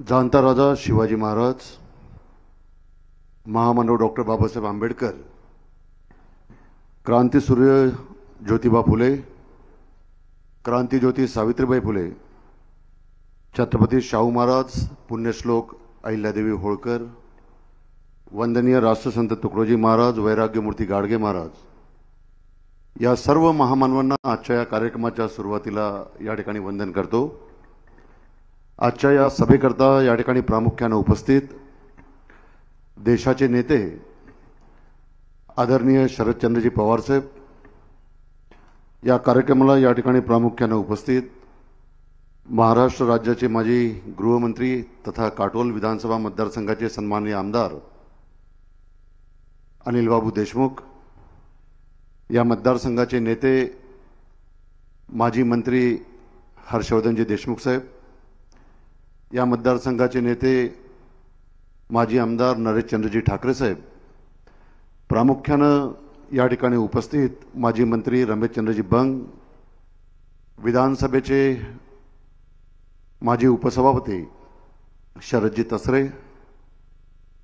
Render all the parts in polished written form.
जाणता राजा शिवाजी महाराज, महामानव डॉक्टर बाबासाहेब आंबेडकर, क्रांतीसूर्य ज्योतिबा फुले, क्रांतीज्योती सावित्रीबाई फुले, छत्रपती शाहू महाराज, पुण्यश्लोक अहिल्यादेवी होळकर, वंदनीय राष्ट्रसंत तुकडोजी महाराज, वैराग्यमूर्ती गाडगे महाराज या सर्व महामानवांना आजच्या या कार्यक्रमाच्या सुरुवातीला या ठिकाणी वंदन करतो। आजच्या या सभेकरता या ठिकाणी प्रामुख्याने उपस्थित देशाचे नेते आदरणीय शरदचंद्रजी पवार साहेब, या कार्यक्रमाला या ठिकाणी प्रामुख्याने उपस्थित महाराष्ट्र राज्याचे माजी गृहमंत्री तथा काटोल विधानसभा मतदारसंघाचे सन्माननीय आमदार अनिल बाबू देशमुख, या मतदारसंघाचे नेते माजी मंत्री हर्षवर्धनजी देशमुख साहेब, या मतदारसंघाचे नेते माजी आमदार नरेशचंद्रजी ठाकरे साहेब, प्रामुख्यानं या ठिकाणी उपस्थित माजी मंत्री रमेशचंद्रजी बंग, विधानसभेचे माजी उपसभापती शरदजी तसरे,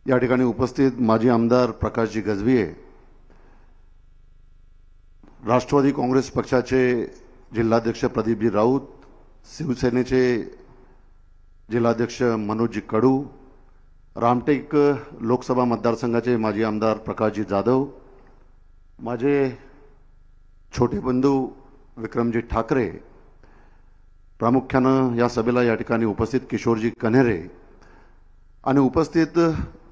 या ठिकाणी उपस्थित माजी आमदार प्रकाशजी गजभिये, राष्ट्रवादी काँग्रेस पक्षाचे जिल्हाध्यक्ष प्रदीपजी राऊत, शिवसेनेचे जिल्हाध्यक्ष मनोजजी कडू, रामटेक लोकसभा मतदारसंघाचे माजी आमदार प्रकाशजी जाधव, माझे छोटे बंधू विक्रमजी ठाकरे, प्रामुख्यानं या सभेला या ठिकाणी उपस्थित किशोरजी कन्हेरे आणि उपस्थित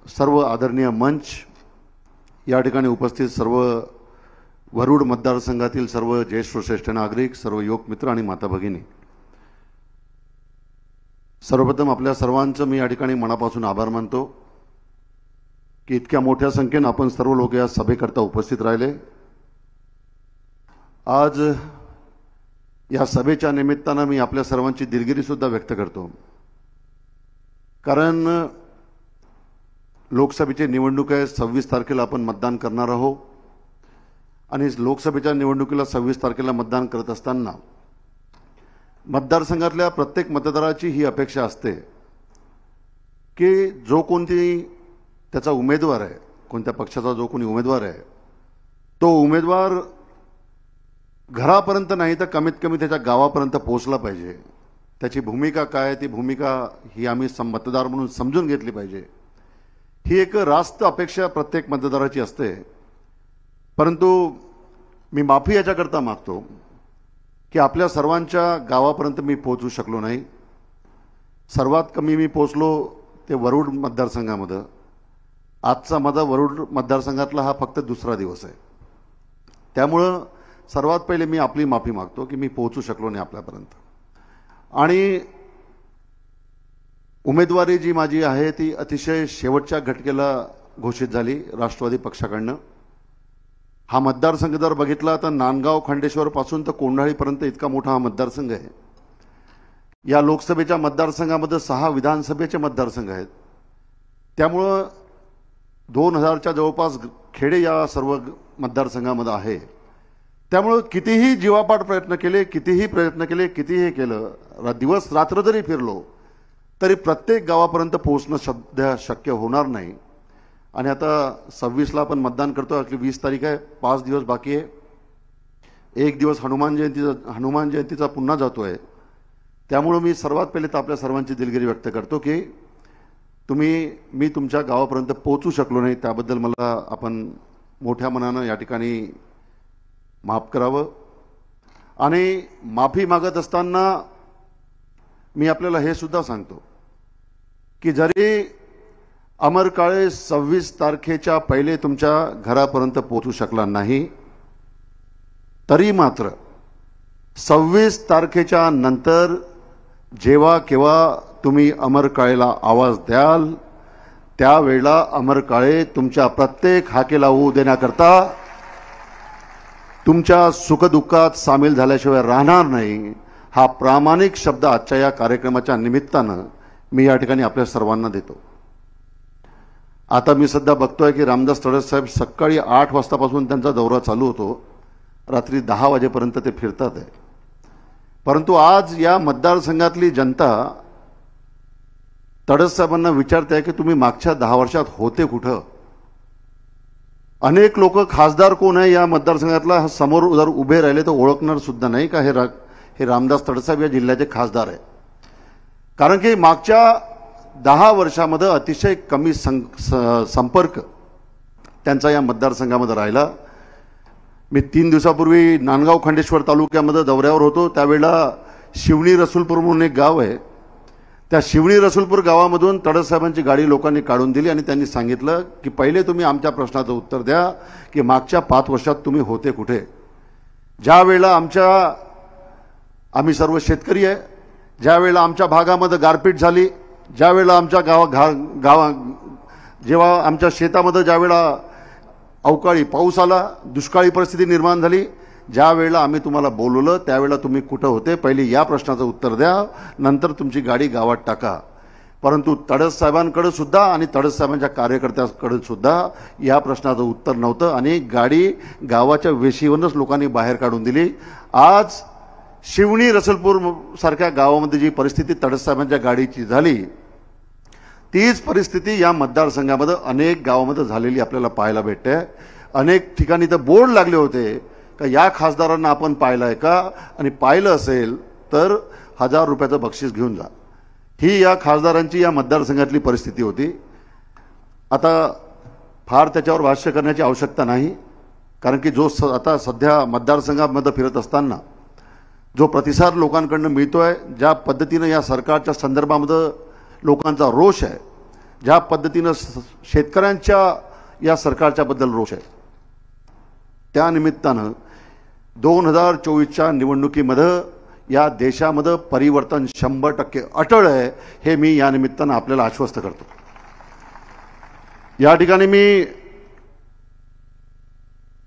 सर्व आदरणीय मंच, या ठिकाणी उपस्थित सर्व वरुड मतदारसंघातील सर्व ज्येष्ठ श्रेष्ठ नागरिक, सर्व युवक मित्र आणि माता भगिनी, सर्वप्रथम आपल्या सर्वांचं मी या ठिकाणी मनापासून आभार मानतो की इतक्या मोठ्या संख्येने आपण सर्व लोक या सभेकरता उपस्थित राहिले। आज या सभेच्या निमित्तानं मी आपल्या सर्वांची दिलगिरी सुद्धा व्यक्त करतो, कारण लोकसभेची निवडणूक आहे, 26 तारखेला आपण मतदान करणार आहोत आणि लोकसभेच्या निवडणुकीला 26 तारखेला मतदान करत असताना मतदारसंघातल्या प्रत्येक मतदाराची ही अपेक्षा असते की जो कोणती त्याचा उमेदवार आहे, कोणत्या पक्षाचा जो कोणी उमेदवार आहे, तो उमेदवार घरापर्यंत नाही तर कमीत कमी त्याच्या गावापर्यंत पोहोचला पाहिजे। त्याची भूमिका काय, ती भूमिका ही आम्ही मतदार म्हणून समजून घेतली पाहिजे। ही एक रास्त अपेक्षा प्रत्येक मतदाराची असते, परंतु मी माफी याच्याकरता मागतो की आपल्या सर्वांच्या गावापर्यंत मी पोहोचू शकलो नाही। सर्वात कमी मी पोहोचलो ते वरुड मतदारसंघामध्ये। आजचा माझा वरुड मतदारसंघातला हा फक्त दुसरा दिवस आहे, त्यामुळं सर्वात पहिले मी आपली माफी मागतो की मी पोहोचू शकलो नाही आपल्यापर्यंत। आणि उमेदवारी जी माझी आहे ती अतिशय शेवटच्या घटकेला घोषित झाली राष्ट्रवादी पक्षाकडनं। हा मतदारसंघ जर बघितला तर नांदगाव खंडेश्वर पासून तर कोंढाळीपर्यंत इतका मोठा हा मतदारसंघ आहे। या लोकसभेच्या मतदारसंघामध्ये 6 विधानसभेचे मतदारसंघ आहेत, त्यामुळं 2000च्या जवळपास खेडे या सर्व मतदारसंघामध्ये आहे। त्यामुळं कितीही जीवापाड प्रयत्न केले, कितीही केलं, दिवस रात्र जरी फिरलो तरी प्रत्येक गावापर्यंत पोहोचणं सध्या शक्य होणार नाही। आणि आता 26ला आपण मतदान करतो, आपली 20 तारीख आहे, 5 दिवस बाकी आहे। एक दिवस हनुमान जयंतीचा पुन्हा जातोय, त्यामुळे मी सर्वात पहिले तर आपल्या सर्वांची दिलगिरी व्यक्त करतो की मी तुमच्या गावापर्यंत पोहोचू शकलो नाही, त्याबद्दल मला आपण मोठ्या मनानं या ठिकाणी माफ करावं। आणि माफी मागत असताना मी आपल्याला हे सुद्धा सांगतो की जरी अमर काळे 26 तारखेच्या पहिले तुमच्या घरापर्यंत पोहोचू शकला नाही, तरी मात्र 26 तारखेच्या नंतर जेव्हा केव्हा तुम्ही अमर काळेला आवाज द्याल, त्यावेळेला अमर काळे तुमच्या प्रत्येक हाकेला होऊ देण्याकरता तुमच्या सुखदुःखात सामील झाल्याशिवाय राहणार नाही। हा प्रामाणिक शब्द आजच्या या कार्यक्रमाच्या निमित्तानं मी या ठिकाणी आपल्या सर्वांना देतो। आता मी सध्या बघतोय की रामदास तडस साहेब सकाळी 8 वाजतापासून त्यांचा दौरा चालू होतो, रात्री 10 वाजेपर्यंत ते फिरतात आहे। परंतु आज या मतदारसंघातली जनता तडस साहेबांना विचारताय की तुम्ही मागच्या 10 वर्षात होते कुठं? अनेक लोक खासदार कोण आहे या मतदारसंघातला समोर जर उभे राहिले तर ओळखणार सुद्धा नाही का हे रामदास तडसाहेब या जिल्ह्याचे खासदार आहे. कारण की मागच्या 10 वर्षामध्ये अतिशय कमी संपर्क त्यांचा या मतदारसंघामध्ये राहिला. मी 3 दिवसापूर्वी नांदगाव खंडेश्वर तालुक्यामध्ये दौऱ्यावर होतो. त्यावेळेला शिवणी रसूलपूर म्हणून एक गाव आहे. त्या शिवणी रसूलपूर गावामधून तडससाहेबांची गाडी लोकांनी काढून दिली आणि त्यांनी सांगितलं की पहिले तुम्ही आमच्या प्रश्नाचं उत्तर द्या की मागच्या 5 वर्षात तुम्ही होते कुठे? ज्या वेळेला आम्ही सर्व शेतकरी आहे, ज्या वेळेला आमच्या भागामध्ये गारपीट झाली, ज्या वेळेला आमच्या जेव्हा आमच्या शेतामध्ये ज्या वेळेला अवकाळी पाऊस आला, दुष्काळी परिस्थिती निर्माण झाली, ज्या वेळेला आम्ही तुम्हाला बोलवलं त्यावेळेला तुम्ही कुठं होते? पहिले या प्रश्नाचं उत्तर द्या, नंतर तुमची गाडी गावात टाका. परंतु तडस साहेबांकडे सुद्धा आणि तडस साहेबांच्या कार्यकर्त्यांकडे सुद्धा या प्रश्नाचं उत्तर नव्हतं आणि गाडी गावाच्या वेशीवरूनच लोकांनी बाहेर काढून दिली. आज शिवणी रसूलपूर सारख्या गावामध्ये जी परिस्थिती तडस साहेबांच्या गाडीची झाली, तीच परिस्थिती या मतदारसंघामध्ये अनेक गावामध्ये झालेली आपल्याला पाहायला भेटते. अनेक ठिकाणी तर बोर्ड लागले होते का या खासदारांना आपण पाहिलंय का, आणि पाहिलं असेल तर 1000 रुपयाचं बक्षीस घेऊन जा. ही या खासदारांची या मतदारसंघातली परिस्थिती होती. आता फार त्याच्यावर भाष्य करण्याची आवश्यकता नाही, कारण की जो आता सध्या मतदारसंघामध्ये फिरत असताना जो प्रतिसाद लोकांकडून मिळतोय, ज्या पद्धतीनं या सरकारच्या संदर्भामध्ये लोकांचा रोष आहे, ज्या पद्धतीनं शेतकऱ्यांच्या या सरकारच्याबद्दल रोष आहे, त्या निमित्तानं 2024च्या निवडणुकीमध्ये या देशामध्ये परिवर्तन 100% अटळ आहे, हे मी या निमित्तानं आपल्याला आश्वस्त करतो. या ठिकाणी मी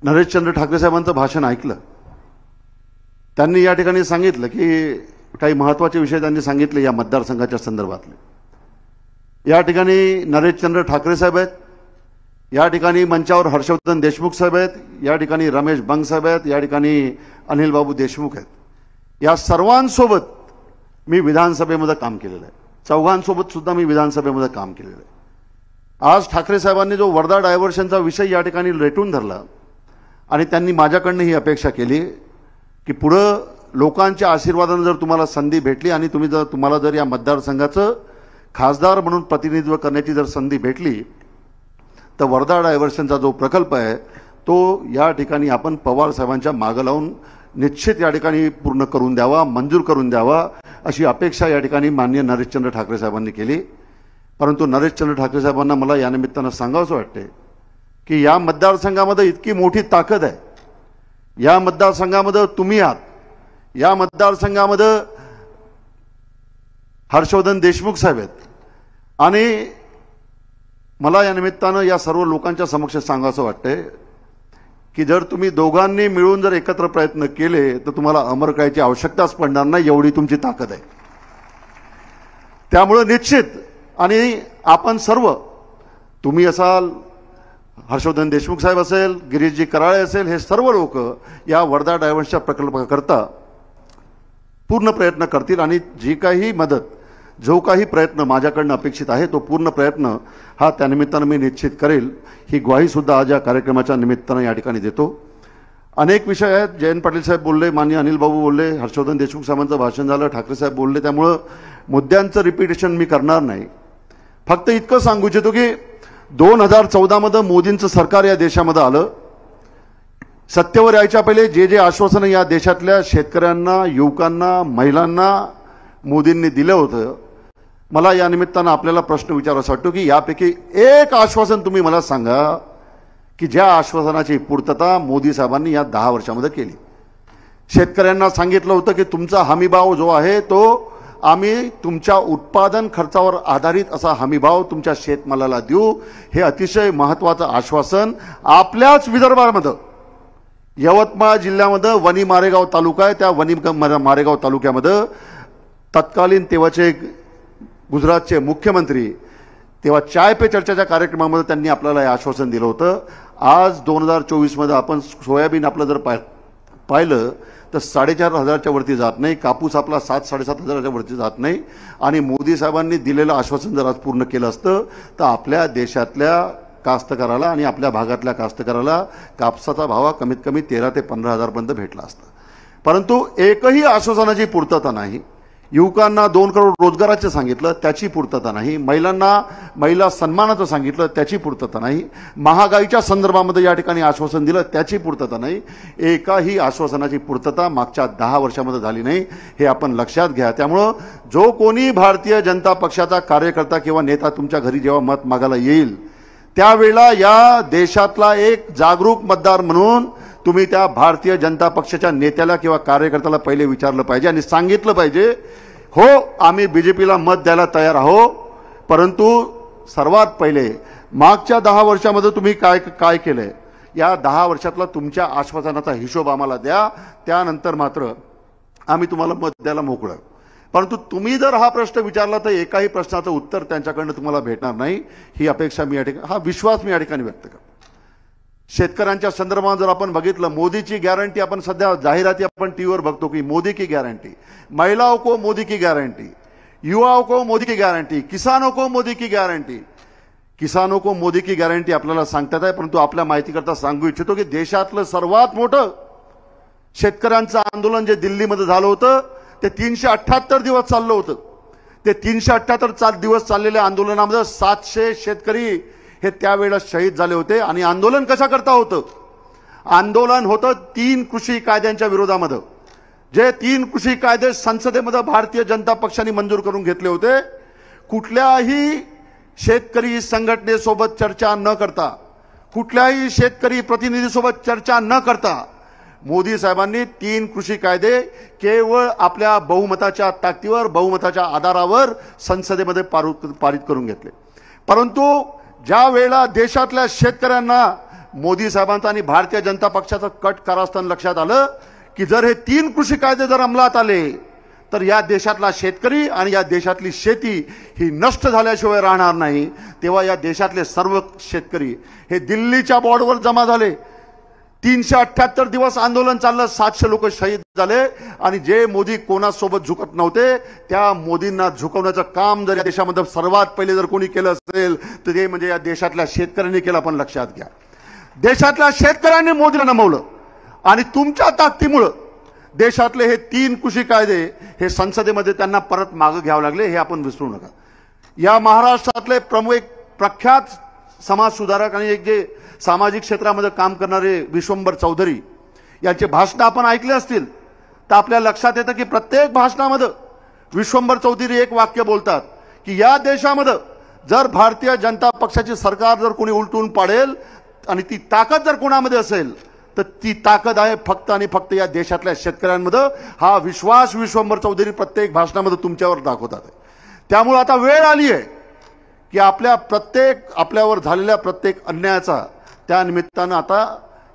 नरेशचंद्र ठाकरे साहेबांचं भाषण ऐकलं. त्यांनी या ठिकाणी सांगितलं की काही महत्त्वाचे विषय त्यांनी सांगितले या मतदारसंघाच्या संदर्भातले. या ठिकाणी नरेशचंद्र ठाकरे साहेब आहेत, या ठिकाणी मंचावर हर्षवर्धन देशमुख साहेब आहेत, या ठिकाणी रमेश बंग साहेब आहेत, या ठिकाणी अनिल बाबू देशमुख आहेत. या सर्वांसोबत मी विधानसभेमध्ये काम केलेलं आहे. चौघांसोबत सुद्धा मी विधानसभेमध्ये काम केलेलं आहे. आज ठाकरे साहेबांनी जो वर्धा डायव्हर्शनचा विषय या ठिकाणी रेटून धरला आणि त्यांनी माझ्याकडनं ही अपेक्षा केली की पुढं लोकांच्या आशीर्वादाने जर तुम्हाला संधी भेटली आणि तुम्हाला जर या मतदारसंघाचं खासदार म्हणून प्रतिनिधित्व करण्याची जर संधी भेटली तर वर्धा डायव्हर्शनचा जो प्रकल्प आहे तो या ठिकाणी आपण पवार साहेबांच्या मागे लावून निश्चित या ठिकाणी पूर्ण करून द्यावा, मंजूर करून द्यावा, अशी अपेक्षा या ठिकाणी माननीय नरेशचंद्र ठाकरे साहेबांनी केली. परंतु नरेशचंद्र ठाकरे साहेबांना मला या निमित्तानं सांगावंसं वाटते की या मतदारसंघामध्ये इतकी मोठी ताकद आहे, या मतदारसंघामध्ये तुम्ही आहात, या मतदारसंघामध्ये हर्षवर्धन देशमुख साहेब आहेत, आणि मला या निमित्तानं या सर्व लोकांच्या समक्ष सांगावंसं वाटतंय की जर तुम्ही दोघांनी मिळून जर एकत्र प्रयत्न केले तर तुम्हाला अमर करायची आवश्यकताच पडणार नाही, एवढी तुमची ताकद आहे. त्यामुळे निश्चित, आणि आपण सर्व, तुम्ही असाल, हर्षवर्धन देशमुख साहेब असेल, गिरीशजी कराळे असेल, हे सर्व लोक या वर्धा डायव्हर्सच्या प्रकल्पाकरता पूर्ण प्रयत्न करतील आणि जी काही मदत, जो काही प्रयत्न माझ्याकडनं अपेक्षित आहे तो पूर्ण प्रयत्न हा त्यानिमित्तानं मी निश्चित करेल, ही ग्वाहीसुद्धा आज या कार्यक्रमाच्या निमित्तानं या ठिकाणी देतो. अनेक विषय आहेत. जयंत पाटील साहेब बोलले, माननीय अनिल बाबू बोलले, हर्षवर्धन देशमुख साहेबांचं भाषण झालं, ठाकरे साहेब बोलले, त्यामुळं मुद्द्यांचं रिपिटेशन मी करणार नाही. फक्त इतकं सांगू इच्छितो की 2014मध्ये मोदींचं सरकार या देशामध्ये आलं. सत्तेवर यायच्या पहिले जे जे आश्वासनं या देशातल्या शेतकऱ्यांना, युवकांना, महिलांना मोदींनी दिलं होतं, मला या निमित्तानं आपल्याला प्रश्न विचारायचा वाटतो की यापैकी एक आश्वासन तुम्ही मला सांगा की ज्या आश्वासनाची पूर्तता मोदी साहेबांनी या 10 वर्षामध्ये केली. शेतकऱ्यांना सांगितलं होतं की तुमचा हमीभाव जो आहे तो आम्ही तुमच्या उत्पादन खर्चावर आधारित असा हमीभाव तुमच्या शेतमालाला देऊ. हे अतिशय महत्त्वाचं आश्वासन आपल्याच विदर्भामध्ये, यवतमाळ जिल्ह्यामध्ये वणी मारेगाव तालुका आहे, त्या वणी मारेगाव तालुक्यामध्ये तत्कालीन तेव्हाचे गुजरातचे मुख्यमंत्री, तेव्हा चाय पे चर्चाच्या कार्यक्रमामध्ये त्यांनी आपल्याला हे आश्वासन दिलं होतं. आज 2024मध्ये आपण सोयाबीन आपलं जर पाहिलं तर 4,500च्या वरती जात नाही, कापूस आपला 7-7,500च्या वरती जात नाही। आणि मोदी साहेबांनी दिलेलं आश्वासन जर आज पूर्ण केलं असतं तर आपल्या देशातल्या कास्तकाराला आणि आपल्या भागातल्या कास्तकाराला कापसाचा भाव कमीत कमी 13,000 ते 15,000 पर्यंत भेटला असता। परंतु एकही आश्वासनाची पूर्तता नाही। युवकांना 2 करोड रोजगाराचे सांगितलं, त्याची पूर्तता नाही। महिला सन्मानाचं सांगितलं, त्याची पूर्तता नाही। महागाईच्या संदर्भामध्ये या ठिकाणी आश्वासन दिलं, त्याची पूर्तता नाही। एकाही आश्वासनाची पूर्तता मागच्या 10 वर्षामध्ये झाली नाही, हे आपण लक्षात घ्या। त्यामुळे जो कोणी भारतीय जनता पक्षाचा कार्यकर्ता किंवा नेता तुमच्या घरी जेव्हा मत मागायला येईल त्यावेळेला या देशातला एक जागरूक मतदार म्हणून तुम्ही त्या भारतीय जनता पक्षाच्या नेत्याला किंवा कार्यकर्त्याला पहिले विचारलं पाहिजे आणि सांगितलं पाहिजे, हो आम्ही बीजेपीला मत द्यायला तयार आहोत, परंतु सर्वात पहिले मागच्या 10 वर्षामध्ये तुम्ही काय केलंय, या 10 वर्षातला तुमच्या आश्वासनाचा हिशोब आम्हाला द्या, त्यानंतर मात्र आम्ही तुम्हाला मत द्यायला मोकळं। परंतु तुम्ही जर हा प्रश्न विचारला तर एकाही प्रश्नाचं उत्तर त्यांच्याकडनं तुम्हाला भेटणार नाही, ही अपेक्षा मी या ठिकाणी, हा विश्वास मी या ठिकाणी व्यक्त करतो। शेतकऱ्यांच्या संदर्भात जर आपण बघितलं, मोदीची गॅरंटी आपण सध्या जाहिराती आपण टीव्हीवर बघतो की मोदी की गॅरंटी, महिलाओं को मोदी की गॅरंटी, युवाओं को मोदी की गॅरंटी, किसानों को मोदी की गॅरंटी। किसानों को मोदी की गॅरंटी आपल्याला सांगतात आहे, परंतु आपल्या माहितीकरता सांगू इच्छितो की देशातलं सर्वात मोठं शेतकऱ्यांचं आंदोलन जे दिल्लीमध्ये झालं होतं ते 378 दिवस चाललं होतं। ते 378 दिवस चाललेल्या आंदोलनामध्ये 700 शेतकरी हे त्यावेळेला शहीद झाले होते। आणि आंदोलन कशा करता होतं, आंदोलन होतं 3 कृषी कायद्यांच्या विरोधामध्ये। जे 3 कृषी कायदे संसदेमध्ये भारतीय जनता पक्षाने मंजूर करून घेतले होते, कुठल्याही शेतकरी संघटनेसोबत चर्चा न करता, कुठल्याही शेतकरी प्रतिनिधीसोबत चर्चा न करता मोदी साहेबांनी 3 कृषी कायदे केवळ आपल्या बहुमताच्या ताकदीवर, बहुमताच्या आधारावर संसदेमध्ये पारित करून घेतले। परंतु ज्या वेळेला देशातल्या शेतकऱ्यांना मोदी साहेबांचा आणि भारतीय जनता पक्षाचं कट कारस्थान लक्षात आलं की जर हे 3 कृषी कायदे जर अंमलात आले तर या देशातला शेतकरी आणि या देशातली शेती ही नष्ट झाल्याशिवाय राहणार नाही, तेव्हा या देशातले सर्व शेतकरी हे दिल्लीच्या बॉर्डरवर जमा झाले। 378 दिवस आंदोलन चाललं, 700 लोक शहीद झाले। आणि जे मोदी कोणासोबत झुकत नव्हते त्या मोदींना झुकवण्याचं काम जर या देशामध्ये सर्वात पहिले जर कोणी केलं असेल तर ते म्हणजे या देशातल्या शेतकऱ्यांनी केलं। आपण लक्षात घ्या, देशातल्या शेतकऱ्यांनी मोदीला नमवलं आणि तुमच्या ताकदीमुळे देशातले हे 3 कृषी कायदे हे संसदेमध्ये त्यांना परत मागे घ्यावे लागले, हे आपण विसरू नका। या महाराष्ट्रातले प्रख्यात समाज सुधारक आणि एक जे सामाजिक क्षेत्रामध्ये काम करणारे विश्वंभर चौधरी यांचे भाषण आपण ऐकले असतील तर आपल्या लक्षात येतं की प्रत्येक भाषणामध्ये विश्वंभर चौधरी एक वाक्य बोलतात की या देशामध्ये जर भारतीय जनता पक्षाची सरकार जर कोणी उलटून पाडेल आणि ती ताकद जर कोणामध्ये असेल तर ती ताकद आहे फक्त आणि फक्त या देशातल्या शेतकऱ्यांमध्ये। हा विश्वास विश्वंभर चौधरी प्रत्येक भाषणामध्ये तुमच्यावर दाखवतात। त्यामुळे आता वेळ आली आहे की आपल्यावर झालेल्या प्रत्येक अन्यायाचा त्या निमित्तानं आता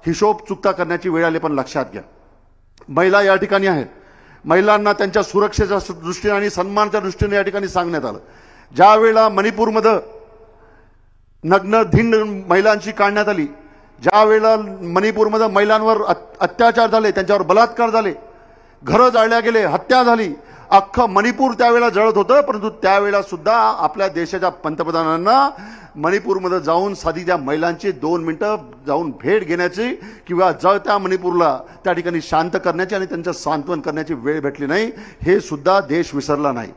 हिशोब चुकता करण्याची वेळ आली। पण लक्षात घ्या, महिला या ठिकाणी आहेत, महिलांना त्यांच्या सुरक्षेच्या दृष्टीने आणि सन्मानाच्या दृष्टीने या ठिकाणी सांगण्यात आलं। ज्या वेळेला मणिपूरमध्ये नग्न धिंड महिलांची काढण्यात आली, ज्या वेळेला मणिपूरमध्ये महिलांवर अत्याचार झाले, त्यांच्यावर बलात्कार झाले, घरं जाळल्या गेले, हत्या झाली, अख्खं मणिपूर त्यावेळेला जळत होतं। परंतु त्यावेळेला सुद्धा आपल्या देशाच्या पंतप्रधानांना मणिपूरमध्ये जाऊन साधी त्या महिलांची 2 मिनिटं जाऊन भेट घेण्याची किंवा जळत्या मणिपूरला त्या ठिकाणी शांत करण्याची आणि त्यांचं सांत्वन करण्याची वेळ भेटली नाही, हे सुद्धा देश विसरला नाही।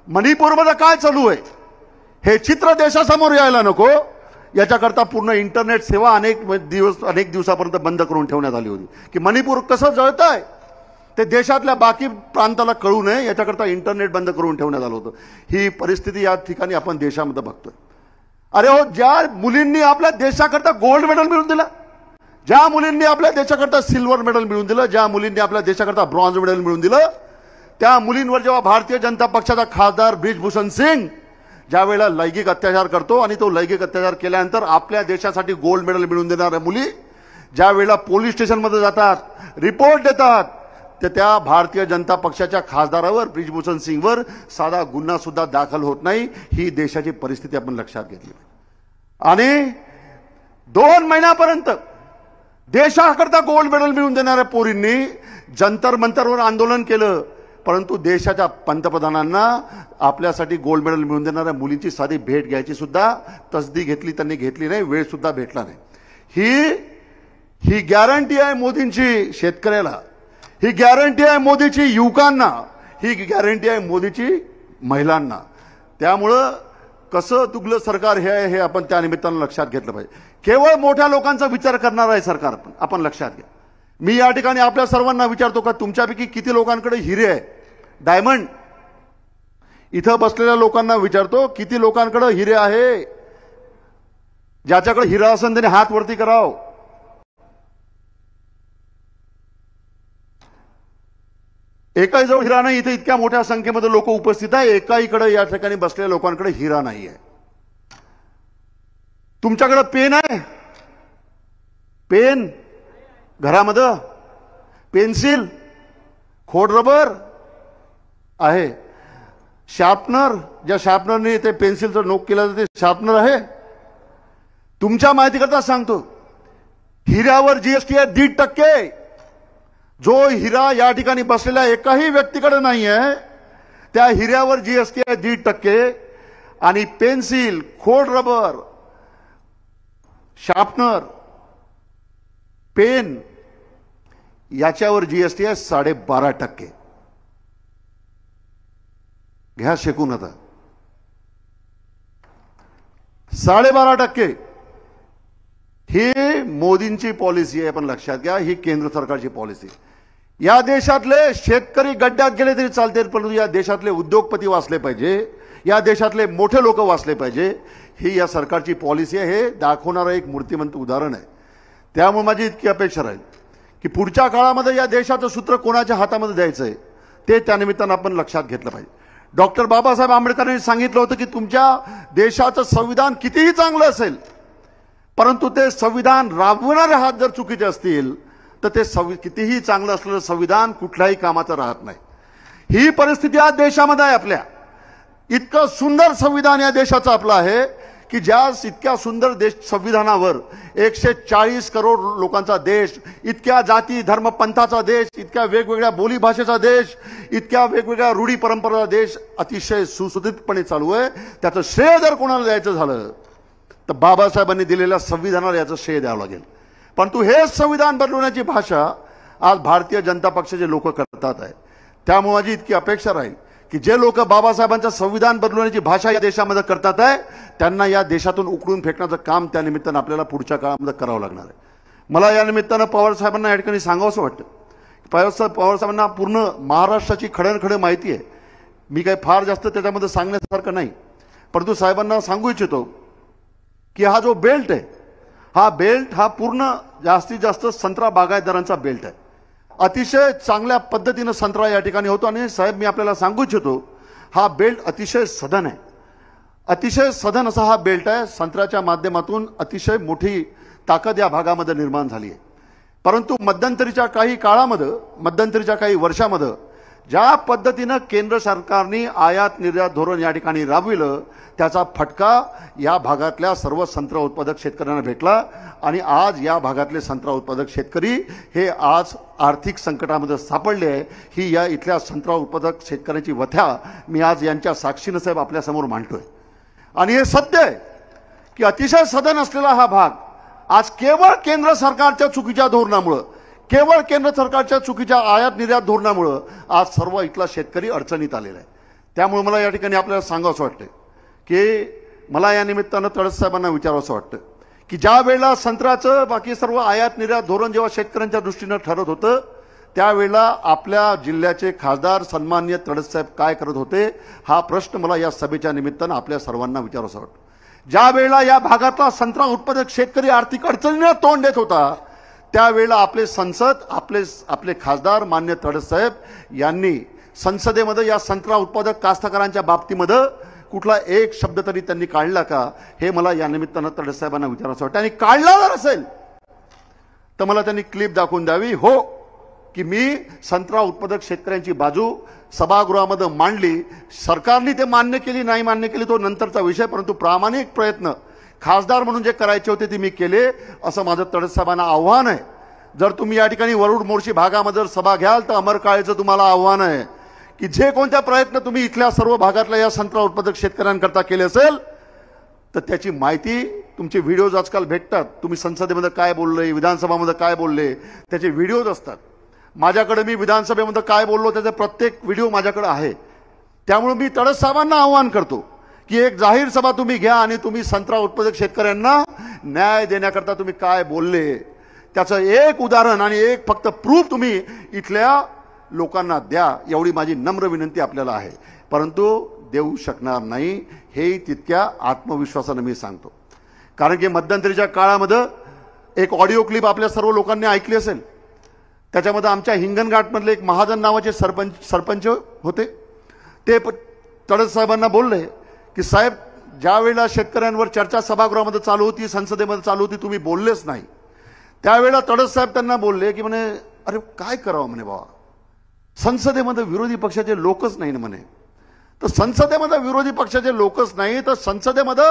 मणिपूरमध्ये काय चालू आहे हे चित्र देशासमोर यायला नको याच्याकरता पूर्ण इंटरनेट सेवा अनेक दिवसापर्यंत बंद करून ठेवण्यात आली होती की मणिपूर कसं जळतंय ते देशातल्या बाकी प्रांताला कळू नये याच्याकरता इंटरनेट बंद करून ठेवण्यात आलं होतं। ही परिस्थिती या ठिकाणी आपण देशामध्ये बघतोय। अरे हो, ज्या मुलींनी आपल्या देशाकरता गोल्ड मेडल मिळवून दिलं, ज्या मुलींनी आपल्या देशाकरता सिल्वर मेडल मिळवून दिलं, ज्या मुलींनी आपल्या देशाकरता ब्रॉन्झ मेडल मिळवून दिलं, त्या मुलींवर जेव्हा भारतीय जनता पक्षाचा खासदार ब्रिजभूषण सिंग ज्या वेळेला लैंगिक अत्याचार करतो आणि तो लैंगिक अत्याचार केल्यानंतर आपल्या देशासाठी गोल्ड मेडल मिळवून देणाऱ्या मुली ज्या वेळेला पोलीस स्टेशनमध्ये जातात, रिपोर्ट देतात, तर त्या भारतीय जनता पक्षाच्या खासदारावर ब्रिजभूषण सिंगवर साधा गुन्हा सुद्धा दाखल होत नाही। ही देशाची परिस्थिती आपण लक्षात घेतली आणि 2 महिन्यापर्यंत देशाकरता गोल्ड मेडल मिळवून देणाऱ्या पोरींनी जंतर मंतरवर आंदोलन केलं, परंतु देशाच्या पंतप्रधानांना आपल्यासाठी गोल्ड मेडल मिळवून देणाऱ्या मुलीची साधी भेट घ्यायची सुद्धा तसदी त्यांनी घेतली नाही, वेळ सुद्धा भेटला नाही। ही गॅरंटी आहे मोदींची शेतकऱ्याला, ही गॅरंटी आहे मोदीची युवकांना, ही गॅरंटी आहे मोदीची महिलांना। त्यामुळं कसं दुगलं सरकार हे आहे हे आपण त्या निमित्तानं लक्षात घेतलं पाहिजे। केवळ मोठ्या लोकांचा विचार करणार आहे सरकार, आपण लक्षात घ्या। मी या ठिकाणी आपल्या सर्वांना विचारतो का तुमच्यापैकी किती लोकांकडे हिरे आहे, डायमंड? इथं बसलेल्या लोकांना विचारतो किती लोकांकडे हिरे आहे? ज्याच्याकडे हिरा असेल त्याने हात वरती कराव। एकाही जवळ हिरा नाही। इथे इतक्या मोठ्या संख्येमध्ये लोक उपस्थित आहे, एकाहीकडे या ठिकाणी बसलेल्या लोकांकडे हिरा नाही आहे। तुमच्याकडे पेन आहे? पेन घरामध्ये, पेन्सिल, खोड रबर आहे, शार्पनर, ज्या शार्पनरने ते पेन्सिलचं नोक केलं ते शार्पनर आहे? तुमच्या माहितीकरता सांगतो, हिऱ्यावर जीएसटी आहे 1.5%। जो हिरा या ठिकाणी बसलेल्या एकाही व्यक्तीकडे नाही आहे, त्या हिऱ्यावर जीएसटी आहे 1.5%। आणि पेन्सिल, खोड रबर, शार्पनर, पेन याच्यावर जीएसटी आहे 12.5%। घ्या शेकून आता 12.5%। ही मोदींची पॉलिसी आहे, आपण लक्षात घ्या, ही केंद्र सरकारची पॉलिसी। या देशातले शेतकरी गड्ड्यात गेले तरी चालते, परंतु या देशातले उद्योगपती वाचले पाहिजे, या देशातले मोठे लोक वाचले पाहिजे, ही या सरकारची पॉलिसी आहे। हे दाखवणारं एक मूर्तिमंत उदाहरण आहे। त्यामुळे माझी इतकी अपेक्षा राहील की पुढच्या काळामध्ये या देशाचं सूत्र कोणाच्या हातामध्ये द्यायचं आहे ते त्यानिमित्तानं आपण लक्षात घेतलं पाहिजे। डॉक्टर बाबासाहेब आंबेडकरांनी सांगितलं होतं की तुमच्या देशाचं संविधान कितीही चांगलं असेल, परंतु ते संविधान राबवणारे हात जर चुकीचे असतील तर ते कितीही चांगलं असलेलं संविधान कुठल्याही कामाचं राहत नाही। ही परिस्थिती आज देशामध्ये आहे आपल्या। इतकं सुंदर संविधान या देशाचं आपलं आहे की ज्या इतक्या सुंदर देश संविधानावर 140 करोड लोकांचा देश, इतक्या जाती धर्म पंथाचा देश, इतक्या वेगवेगळ्या बोली भाषेचा देश, इतक्या वेगवेगळ्या रूढी परंपरेचा देश अतिशय सुसुधितपणे चालू आहे। त्याचं श्रेय जर कोणाला द्यायचं झालं तर बाबासाहेबांनी दिलेल्या संविधानाला याचं श्रेय द्यावं लागेल। परंतु हे संविधान बदलवण्याची भाषा आज भारतीय जनता पक्षाचे लोक करतात आहे। त्यामुळे माझी इतकी अपेक्षा राहील की जे लोक बाबासाहेबांचं संविधान बदलवण्याची भाषा या देशामध्ये करतात आहे त्यांना या देशातून उकळून फेकण्याचं काम त्या निमित्तानं आपल्याला पुढच्या काळामध्ये करावं लागणार आहे। मला या निमित्तानं पवार साहेबांना या ठिकाणी सांगावंसं वाटतं। पवार साहेबांना पूर्ण महाराष्ट्राची खडनखडे माहिती आहे। मी काही फार जास्त त्याच्यामध्ये सांगण्यासारखं नाही, परंतु साहेबांना सांगू इच्छितो की हा जो बेल्ट आहे, हा बेल्ट हा पूर्ण जास्तीत जास्त संत्रा बागायतदारांचा बेल्ट आहे। अतिशय चांगल्या पद्धतीने संत्रा या ठिकाणी होतो। आणि साहेब मी आपल्याला सांगू इच्छितो, हा बेल्ट अतिशय सधन आहे, अतिशय सधन असा हा बेल्ट आहे। संत्र्याच्या माध्यमातून अतिशय मोठी ताकद या भागामध्ये निर्माण झाली आहे। परंतु मध्यंतरीच्या काही काळामध्ये, मध्यंतरीच्या काही वर्षामध्ये ज्या पद्धतीनं केंद्र सरकारने आयात निर्यात धोरण या ठिकाणी राबविलं त्याचा फटका या भागातल्या सर्व संत्रा उत्पादक शेतकऱ्यांना भेटला। आणि आज या भागातले संत्रा उत्पादक शेतकरी हे आज आर्थिक संकटामध्ये सापडले आहे। ही या इथल्या संत्रा उत्पादक शेतकऱ्यांची व्यथा मी आज यांच्या साक्षीने साहेब आपल्यासमोर मांडतोय। आणि हे सत्य आहे की अतिशय सधन असलेला हा भाग आज केवळ केंद्र सरकारच्या चुकीच्या धोरणामुळे, केवळ केंद्र सरकारच्या चुकीच्या आयात निर्यात धोरणामुळे आज सर्व इथला शेतकरी अडचणीत आलेला आहे। त्यामुळे मला या ठिकाणी आपल्याला सांगावंसं वाटतं की मला या निमित्तानं तळस साहेबांना विचारावंसं वाटतं की ज्या वेळेला संत्र्याचं बाकी सर्व आयात निर्यात धोरण जेव्हा शेतकऱ्यांच्या दृष्टीनं ठरत होतं त्यावेळेला आपल्या जिल्ह्याचे खासदार सन्माननीय तळस साहेब काय करत होते हा प्रश्न मला या सभेच्या निमित्तानं आपल्या सर्वांना विचारावंसं वाटतं। ज्या वेळेला या भागातला संत्रा उत्पादक शेतकरी आर्थिक अडचणींना तोंड देत होता त्यावेळेला आपले संसद, आपले खासदार मान्य तळस साहेब यांनी संसदेमध्ये या संत्रा उत्पादक कास्तकारांच्या बाबतीमध्ये कुठला एक शब्द तरी त्यांनी काढला का हे मला या निमित्तानं तळस साहेबांना विचारायचं वाटतं। आणि काढला जर असेल तर मला त्यांनी क्लिप दाखवून द्यावी, हो की मी संत्रा उत्पादक शेतकऱ्यांची बाजू सभागृहामध्ये मांडली। सरकारने ते मान्य केली नाही मान्य केली तो नंतरचा विषय, परंतु प्रामाणिक प्रयत्न खासदार म्हणून जे करायचे होते ते मी केले असं माझं तळस साहेबांना आव्हान आहे। जर तुम्ही या ठिकाणी वरुड मोर्शी भागामध्ये जर सभा घ्याल तर अमर काळेचं तुम्हाला आव्हान आहे की जे कोणत्या प्रयत्न तुम्ही इथल्या सर्व भागातल्या या संत्रा उत्पादक शेतकऱ्यांकरता केले असेल तर त्याची माहिती तुमचे व्हिडिओज आजकाल भेटतात. तुम्ही संसदेमध्ये काय बोलले, विधानसभामध्ये काय बोलले, त्याचे व्हिडिओज असतात. माझ्याकडे मी विधानसभेमध्ये काय बोललो त्याचा प्रत्येक व्हिडिओ माझ्याकडे आहे. त्यामुळे मी तडस साहेबांना आवाहन करतो की एक जाहीर सभा तुम्ही घ्या आणि तुम्ही संत्रा उत्पादक शेतकऱ्यांना न्याय देण्याकरता तुम्ही काय बोलले त्याचं एक उदाहरण आणि एक फक्त प्रूफ तुम्ही इथल्या लोकांना द्या, एवढी माझी नम्र विनंती आपल्याला आहे. परंतु देऊ शकणार नाही हे तितक्या आत्मविश्वासाने मी सांगतो. कारण की मध्यंतरीच्या काळामध्ये एक ऑडिओ क्लिप आपल्या सर्व लोकांनी ऐकली असेल. त्याच्यामध्ये आमच्या हिंगणघाटमधले एक महाजन नावाचे सरपंच होते. ते तडस साहेबांना बोलले की साहेब ज्या वेळेला शेतकऱ्यांवर चर्चा सभागृहामध्ये चालू होती, संसदेमध्ये चालू होती, तुम्ही बोललेच नाही. त्यावेळेला तडस साहेब त्यांना बोलले की म्हणे अरे काय करावं म्हणे बाबा, संसदेमध्ये विरोधी पक्षाचे लोकच नाही ना म्हणे. तर संसदेमध्ये विरोधी पक्षाचे लोकच नाही तर संसदेमध्ये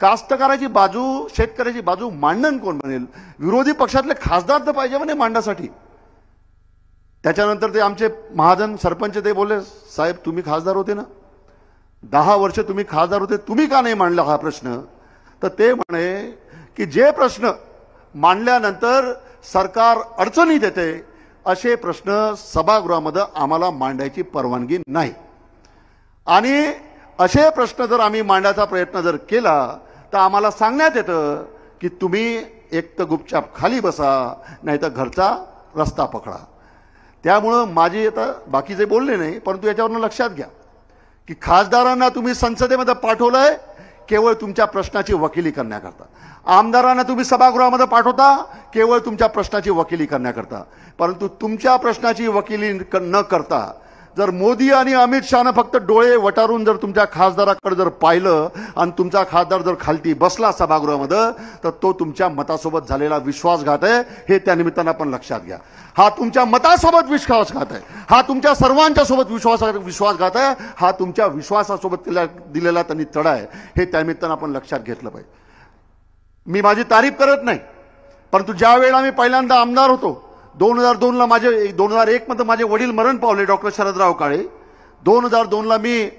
कास्तकाराची बाजू, शेतकऱ्याची बाजू मांडण कोण बनेल? विरोधी पक्षातले खासदार तर पाहिजे म्हणे मांडासाठी. त्याच्यानंतर ते आमचे महाजन सरपंच ते बोलले साहेब तुम्ही खासदार होते ना, 10 वर्ष तुम्ही खासदार होते, तुम्ही का नाही मांडला हा प्रश्न? तर ते म्हणे की जे प्रश्न मांडल्यानंतर सरकार अडचणीत येते असे प्रश्न सभागृहामध्ये आम्हाला मांडायची परवानगी नाही. आणि असे प्रश्न जर आम्ही मांडायचा प्रयत्न जर केला तर आम्हाला सांगण्यात येतं की तुम्ही एक तर गुपचाप खाली बसा नाही तर घरचा रस्ता पकडा. त्यामुळं माझी आता बाकीचे बोलले नाही, परंतु याच्यावरून लक्षात घ्या की खासदारांना तुम्ही संसदेमध्ये पाठवलंय केवळ तुमच्या प्रश्नाची वकिली करण्याकरता. आमदारांना तुम्ही सभागृहामध्ये पाठवता केवळ तुमच्या प्रश्नाची वकिली करण्याकरता. परंतु तुमच्या प्रश्नाची वकिली न करता जर मोदी आणि अमित शहानं फक्त डोळे वटारून जर तुमच्या खासदाराकडे जर पाहिलं आणि तुमचा खासदार जर खालती बसला सभागृहामध्ये तर तो तुमच्या मतासोबत झालेला विश्वासघात आहे, हे त्या निमित्तानं आपण लक्षात घ्या. हा तुमच्या मतासोबत विश्वासघात आहे, हा तुमच्या सर्वांच्या सोबत विश्वासघात आहे, हा तुमच्या विश्वासासोबत दिलेला त्यांनी तडा आहे, हे त्या निमित्तानं आपण लक्षात घेतलं पाहिजे. मी माझी तारीफ करत नाही, परंतु ज्या वेळेला मी पहिल्यांदा आमदार होतो 2002ला माझे 2001 मध्ये माझे वडील मरण पावले डॉक्टर शरदराव काळे. 2002ला मी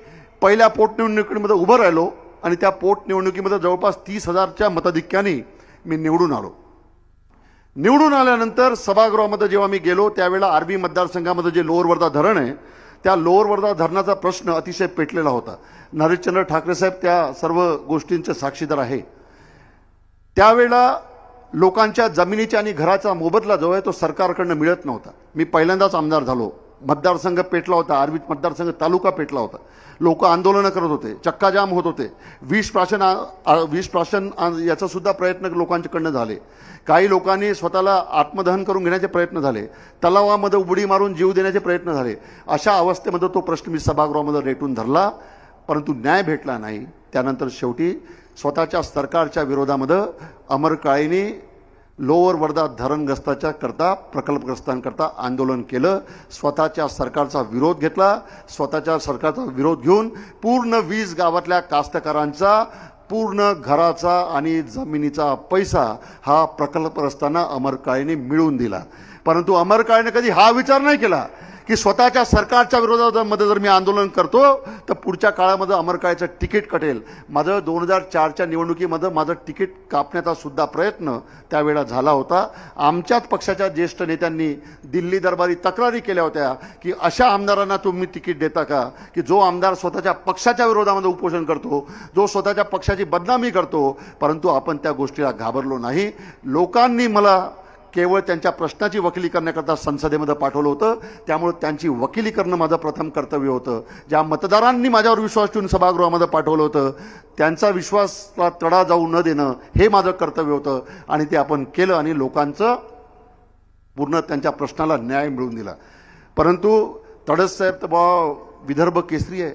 पहिल्या पोटनिवडणुकीमध्ये उभं राहिलो आणि त्या पोटनिवडणुकीमध्ये जवळपास 30,000च्या मताधिक्याने मी निवडून आलो. निवडून आल्यानंतर सभागृहामध्ये जेव्हा मी गेलो त्यावेळेला आर्वी मतदारसंघामध्ये जे लोअर वर्धा धरण आहे त्या लोअर वर्धा धरणाचा प्रश्न अतिशय पेटलेला होता. नरेशचंद्र ठाकरे साहेब त्या सर्व गोष्टींचे साक्षीदार आहे. त्यावेळेला लोकांच्या जमिनीच्या आणि घराचा मोबदला जो आहे तो सरकारकडनं मिळत नव्हता. मी पहिल्यांदाच आमदार झालो. मतदारसंघ पेटला होता, आर्वी मतदारसंघ तालुका पेटला होता. लोक आंदोलनं करत होते, चक्काजाम होत होते, विष प्राशन याचा सुद्धा प्रयत्न लोकांच्याकडनं झाले. काही लोकांनी स्वतःला आत्मदहन करून घेण्याचे प्रयत्न झाले, तलावामध्ये उडी मारून जीव देण्याचे प्रयत्न झाले. अशा अवस्थेमध्ये तो प्रश्न मी सभागृहामध्ये रेटून धरला, परंतु न्याय भेटला नाही. त्यानंतर शेवटी स्वतःच्या सरकारच्या विरोधामध्ये अमर काळेंनी लोअर वर्धा धरणग्रस्ताच्या करता प्रकल्पग्रस्तांकरता आंदोलन केलं. स्वतःच्या सरकारचा विरोध घेतला. स्वतःच्या सरकारचा विरोध घेऊन पूर्ण 20 गावातल्या कास्तकारांचा पूर्ण घराचा आणि जमिनीचा पैसा हा प्रकल्पग्रस्तांना अमर काळेंनी मिळवून दिला. परंतु अमर काळेने कधी हा विचार नाही केला की स्वतःच्या सरकारच्या विरोधामध्ये जर मी आंदोलन करतो तर पुढच्या काळामध्ये अमर काळेचं तिकीट कटेल. माझं 2004च्या निवडणुकीमध्ये माझं तिकीट कापण्याचा सुद्धा प्रयत्न त्यावेळेला झाला होता. आमच्याच पक्षाच्या ज्येष्ठ नेत्यांनी दिल्ली दरबारी तक्रारी केल्या होत्या की अशा आमदारांना तुम्ही तिकीट देता का की जो आमदार स्वतःच्या पक्षाच्या विरोधामध्ये उपोषण करतो, जो स्वतःच्या पक्षाची बदनामी करतो. परंतु आपण त्या गोष्टीला घाबरलो नाही. लोकांनी मला केवळ त्यांच्या प्रश्नाची वकिली करण्याकरता संसदेमध्ये पाठवलं होतं. त्यामुळे त्यांची वकिली करणं माझं प्रथम कर्तव्य होतं. ज्या मतदारांनी माझ्यावर विश्वास ठेवून सभागृहामध्ये पाठवलं होतं त्यांचा विश्वासला तडा जाऊ न देणं हे माझं कर्तव्य होतं आणि ते आपण केलं आणि लोकांचं पूर्ण त्यांच्या प्रश्नाला न्याय मिळवून दिला. परंतु तडस साहेब तर विदर्भ केसरी आहे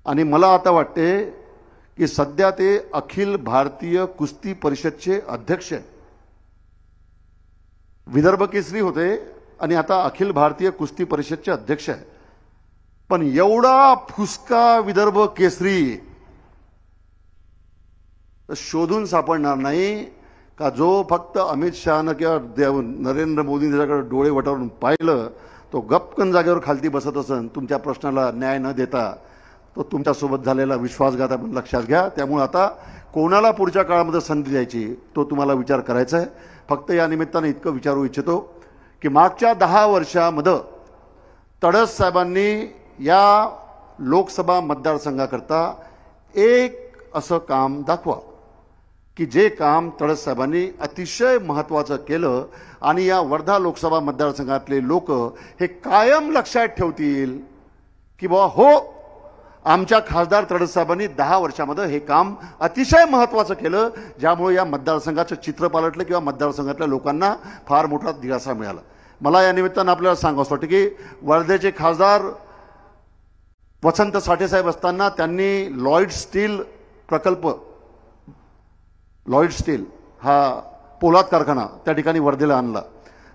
आणि मला आता वाटते की सध्या ते अखिल भारतीय कुस्ती परिषदचे अध्यक्ष आहे. विदर्भ केसरी होते आणि आता अखिल भारतीय कुस्ती परिषदचे अध्यक्ष आहे. पण एवढा फुसका विदर्भ केसरी शोधून सापडणार नाही. का जो फक्त अमित शहानं किंवा नरेंद्र मोदींनी त्याच्याकडे डोळे वटारून पाहिलं तो गपकन जागेवर खालती बसत असन, तुमच्या प्रश्नाला न्याय न देता तो तुमच्यासोबत झालेला विश्वासघात आपण लक्षात घ्या. त्यामुळे आता कोणाला पुढच्या काळामध्ये संधी द्यायची तो तुम्हाला विचार करायचा आहे. फक्त या निमित्ताने इतकं विचारू इच्छितो की मागच्या 10 वर्षामध्ये तडस साहेबांनी या लोकसभा मतदारसंघाकरता एक असं काम दाखवा की जे काम तडस साहेबांनी अतिशय महत्त्वाचं केलं आणि या वर्धा लोकसभा मतदारसंघातले लोक हे कायम लक्षात ठेवतील की बाबा हो, आमच्या खासदार तडस साहेबांनी 10 वर्षामध्ये हे काम अतिशय महत्त्वाचं केलं, ज्यामुळे या मतदारसंघाचं चित्र पालटलं किंवा मतदारसंघातल्या लोकांना फार मोठा दिलासा मिळाला. मला या निमित्तानं आपल्याला सांगावंसं वाटतं की वर्धेचे खासदार वसंत साठेसाहेब असताना त्यांनी लॉयड स्टील प्रकल्प, लॉयड स्टील हा पोलाद कारखाना त्या ठिकाणी वर्धेला आणला.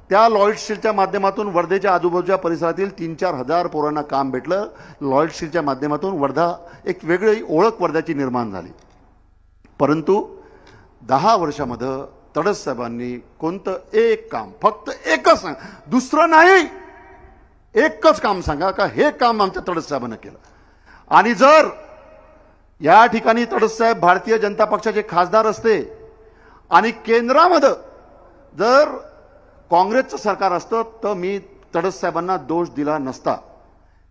त्या लॉयड स्टीलच्या माध्यमातून वर्धेच्या आजूबाजूच्या परिसरातील 3-4 हजार पोरांना काम भेटलं. लॉयड स्टीलच्या माध्यमातून वर्धा एक वेगळी ओळख वर्ध्याची निर्माण झाली. परंतु 10 वर्षामध्ये तडस साहेबांनी कोणतं एक काम, फक्त एकच सांगा, दुसरं नाही, एकच काम सांगा का हे काम आमच्या तडस साहेबांना केलं. आणि जर या ठिकाणी तडस साहेब भारतीय जनता पक्षाचे खासदार असते आणि केंद्रामध्ये जर काँग्रेसचं सरकार असतं तर मी तडस साहेबांना दोष दिला नसता.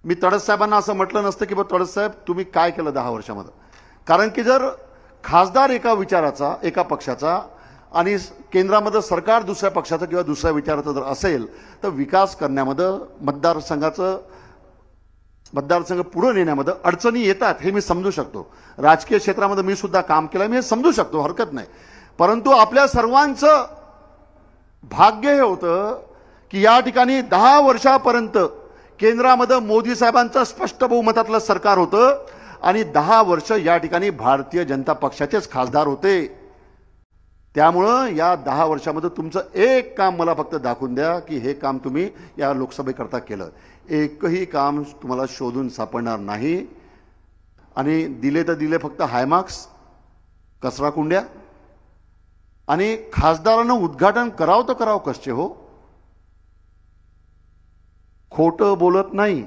मी तडस साहेबांना असं म्हटलं नसतं की बा तडस साहेब तुम्ही काय केलं 10 वर्षामध्ये. कारण की जर खासदार एका विचाराचा, एका पक्षाचा आणि केंद्रामध्ये सरकार दुसऱ्या पक्षाचं किंवा दुसऱ्या विचाराचं जर असेल तर विकास करण्यामध्ये मतदारसंघ पुढे नेण्यामध्ये अडचणी येतात, हे मी समजू शकतो. राजकीय क्षेत्रामध्ये मी सुद्धा काम केलं, मी हे समजू शकतो, हरकत नाही. परंतु आपल्या सर्वांचं भाग्य हे होतं की या ठिकाणी 10 वर्षापर्यंत केंद्रामध्ये मोदी साहेबांचं स्पष्ट बहुमतातलं सरकार होतं आणि 10 वर्ष या ठिकाणी भारतीय जनता पक्षाचेच खासदार होते. त्यामुळं या 10 वर्षामध्ये तुमचं एक काम मला फक्त दाखवून द्या की हे काम तुम्ही या लोकसभेकरता केलं. एकही काम तुम्हाला शोधून सापडणार नाही. आणि दिले तर दिले फक्त हायमार्क्स, कचरा कुंड्या. आणि खासदारांना उद्घाटन करावं तर करावं कसे हो, खोटं बोलत नाही.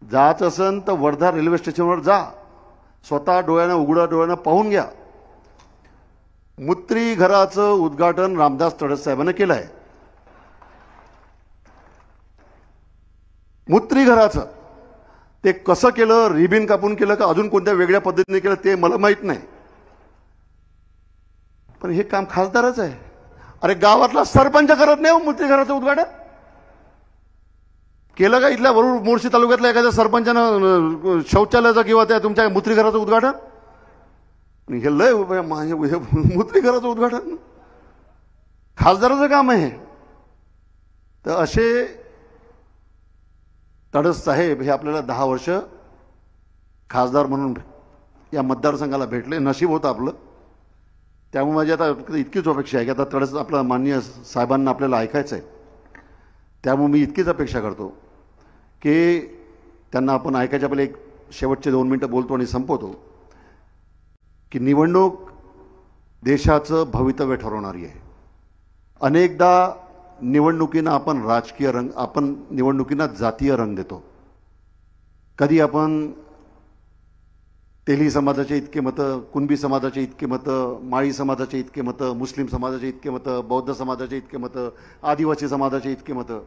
जायचं असेल तर वर्धा रेल्वे स्टेशनवर जा, स्वतः डोळ्यानं उघड्या डोळ्यानं पाहून घ्या. मूत्री घराचं उद्घाटन रामदास तडस साहेबांनी केलं आहे. मूत्री घराचं ते कसं केलं, रिबिन कापून केलं का अजून कोणत्या वेगळ्या पद्धतीने केलं ते मला माहित नाही, पण हे काम खासदारच आहे. अरे गावातला सरपंच करत नाही हो मूत्री घराचं उद्घाटन. केलं का इथल्या वरुड मोर्शी तालुक्यातल्या एखाद्या सरपंचानं शौचालयाचं किंवा त्या तुमच्या मूत्री घराचं उद्घाटन? हे लय मूत्री घराचं उद्घाटन खासदाराचं काम आहे. तर असे तडस साहेब हे आपल्याला 10 वर्ष खासदार म्हणून या मतदारसंघाला भेटले, नशीब होतं आपलं. त्यामुळे माझी आता इतकीच अपेक्षा आहे की आता तडस आपलं माननीय साहेबांना आपल्याला ऐकायचं आहे. त्यामुळे मी इतकीच अपेक्षा करतो की त्यांना आपण ऐकायच्या पहिले एक शेवटचे 2 मिनिटं बोलतो आणि संपवतो की निवडणूक देशाचं भवितव्य ठरवणारी आहे. अनेकदा निवडणुकींना आपण राजकीय रंग, आपण निवडणुकींना जातीय रंग देतो. कधी आपण तेली समाजाचे इतके मतं, कुणबी समाजाचे इतके मतं, माळी समाजाचे इतके मतं, मुस्लिम समाजाचे इतके मतं, बौद्ध समाजाचे इतके मतं, आदिवासी समाजाचे इतके मतं.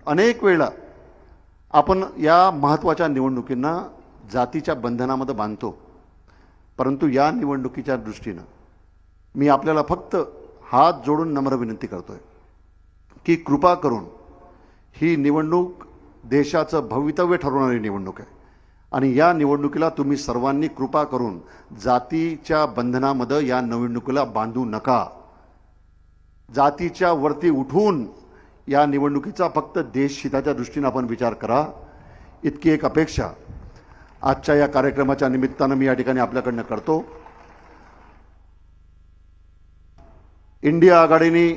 अनेक वेळा आपण या महत्त्वाच्या निवडणुकींना जातीच्या बंधनामध्ये बांधतो. परंतु या निवडणुकीच्या दृष्टीनं मी आपल्याला फक्त हात जोडून नम्र विनंती करतोय की कृपा करून ही निवडणूक देशाचं भवितव्य ठरवणारी निवडणूक आहे आणि या निवडणुकीला तुम्ही सर्वांनी कृपा करून जातीच्या बंधनामध्ये या निवडणुकीला बांधू नका. जातीच्या वरती उठून या निवडणुकीचा फक्त देशहिताच्या दृष्टीने आपण विचार करा. इतकी एक अपेक्षा आजच्या या कार्यक्रमाच्या निमित्तानं मी या ठिकाणी आपल्याकडनं करतो. इंडिया आघाडीने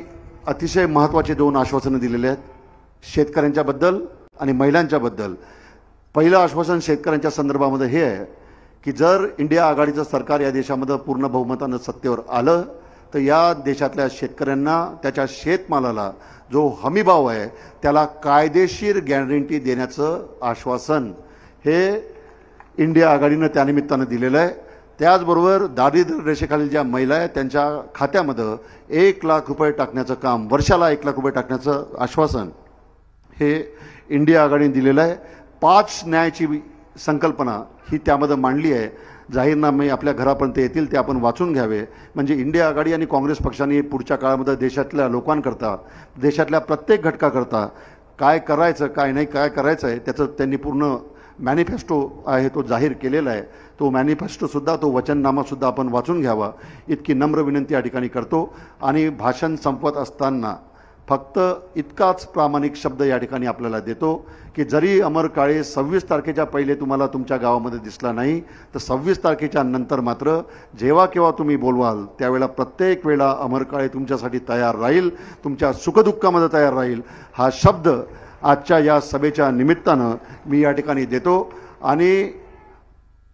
अतिशय महत्त्वाचे 2 आश्वासनं दिलेले आहेत शेतकऱ्यांच्या बद्दल आणि महिलांच्या बद्दल. पहिलं आश्वासन शेतकऱ्यांच्या संदर्भामध्ये हे आहे की जर इंडिया आघाडीचं सरकार या देशामध्ये पूर्ण बहुमतानं सत्तेवर आलं तर या देशातल्या शेतकऱ्यांना त्याच्या शेतमालाला जो हमीभाव आहे त्याला कायदेशीर गॅरंटी देण्याचं आश्वासन हे इंडिया आघाडीनं त्यानिमित्तानं दिलेलं आहे. त्याचबरोबर दारिद्र्य रेषेखालील ज्या महिला आहेत त्यांच्या खात्यामध्ये 1 लाख रुपये टाकण्याचं काम, वर्षाला 1 लाख रुपये टाकण्याचं आश्वासन हे इंडिया आघाडीने दिलेलं आहे. 5 न्यायाची संकल्पना ही त्यामध्ये मांडली आहे. जाहीरनामे आपल्या घरापर्यंत येतील ते आपण वाचून घ्यावे. म्हणजे इंडिया आघाडी आणि काँग्रेस पक्षाने पुढच्या काळामध्ये देशातल्या लोकांकरता, देशातल्या प्रत्येक घटकाकरता काय करायचं, काय नाही, काय करायचं आहे त्याचं त्यांनी पूर्ण मॅनिफेस्टो आहे तो जाहीर केलेला आहे. तो मॅनिफेस्टोसुद्धा, तो वचननामासुद्धा आपण वाचून घ्यावा इतकी नम्र विनंती या ठिकाणी करतो. आणि भाषण संपत असताना फक्त इतकाच प्रामाणिक शब्द या ठिकाणी आपल्याला देतो की जरी अमर काळे 26 तारखेच्या पहिले तुम्हाला तुमच्या गावामध्ये दिसला नाही तर 26 तारखेच्या नंतर मात्र जेव्हा केव्हा तुम्ही बोलवाल त्यावेळेला प्रत्येक वेळा अमर काळे तुमच्यासाठी तयार राहील, तुमच्या सुखदुःखामध्ये तयार राहील. हा शब्द आजच्या या सभेच्या निमित्तानं मी या ठिकाणी देतो. आणि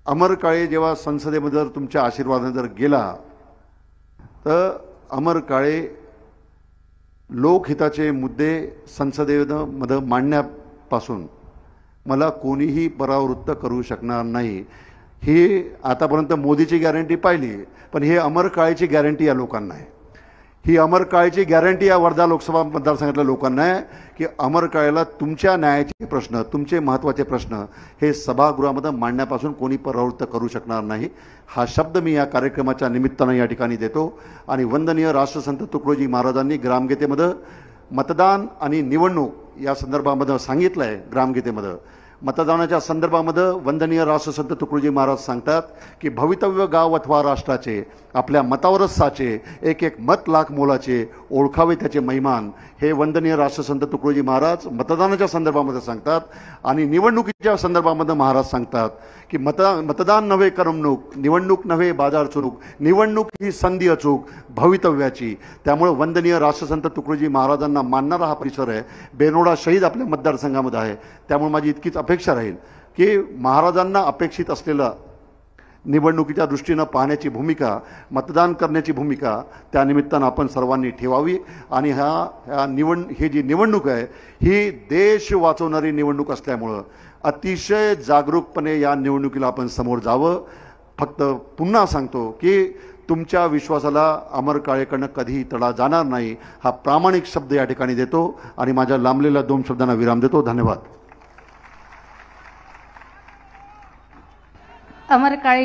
अमर काळे जेव्हा संसदेमध्ये जर तुमच्या आशीर्वादाने जर गेला तर अमर काळे लोकहिताचे मुद्दे संसदेमध्ये मांडण्यापासून मला कोणीही परावृत्त करू शकणार नाही. ही आतापर्यंत मोदीची गॅरंटी पाहिली, पण हे अमर काळेची गॅरंटी या लोकांना आहे. ही अमर काळेची गॅरंटी या वर्धा लोकसभा मतदारसंघातल्या लोकांना आहे की अमर काळेला तुमच्या न्यायाचे प्रश्न, तुमचे महत्त्वाचे प्रश्न हे सभागृहामध्ये मांडण्यापासून कोणी परावृत्त करू शकणार नाही. हा शब्द मी या कार्यक्रमाच्या निमित्तानं या ठिकाणी देतो. आणि वंदनीय राष्ट्रसंत तुकडोजी महाराजांनी ग्रामगीतेमध्ये मतदान आणि निवडणूक या संदर्भामध्ये सांगितलं आहे. ग्रामगीतेमध्ये मतदानाच्या संदर्भामध्ये वंदनीय राष्ट्रसंत तुकडोजी महाराज सांगतात की भवितव्य गाव अथवा राष्ट्राचे आपल्या मतावरच साचे, एक एक मत लाख मोलाचे, ओळखावे त्याचे महिमान. हे वंदनीय राष्ट्रसंत तुकडोजी महाराज मतदानाच्या संदर्भामध्ये सांगतात. आणि निवडणुकीच्या संदर्भामध्ये महाराज सांगतात की मतदान नव्हे करमणूक, निवडणूक नव्हे बाजार चुरूक, निवडणूक ही संधी अचूक भवितव्याची. त्यामुळे वंदनीय राष्ट्रसंत तुकडोजी महाराजांना मानणारा हा परिसर आहे. बेनोडा शहीद आपल्या मतदारसंघामध्ये आहे. त्यामुळे माझी इतकीच अपेक्षा राहील की महाराजांना अपेक्षित असलेलं निवडणुकीच्या दृष्टीनं पाहण्याची भूमिका, मतदान करण्याची भूमिका त्यानिमित्तानं आपण सर्वांनी ठेवावी. आणि ही जी निवडणूक आहे ही देश वाचवणारी निवडणूक असल्यामुळं अतिशय जागरूकपणे या निवडणुकीला आपण समोर जावं. फक्त पुन्हा सांगतो की तुमच्या विश्वासाला अमर काळेकडनं कधीही तडा जाणार नाही हा प्रामाणिक शब्द या ठिकाणी देतो. आणि माझ्या लांबलेल्या 2 शब्दांना विराम देतो. धन्यवाद. अमर काळे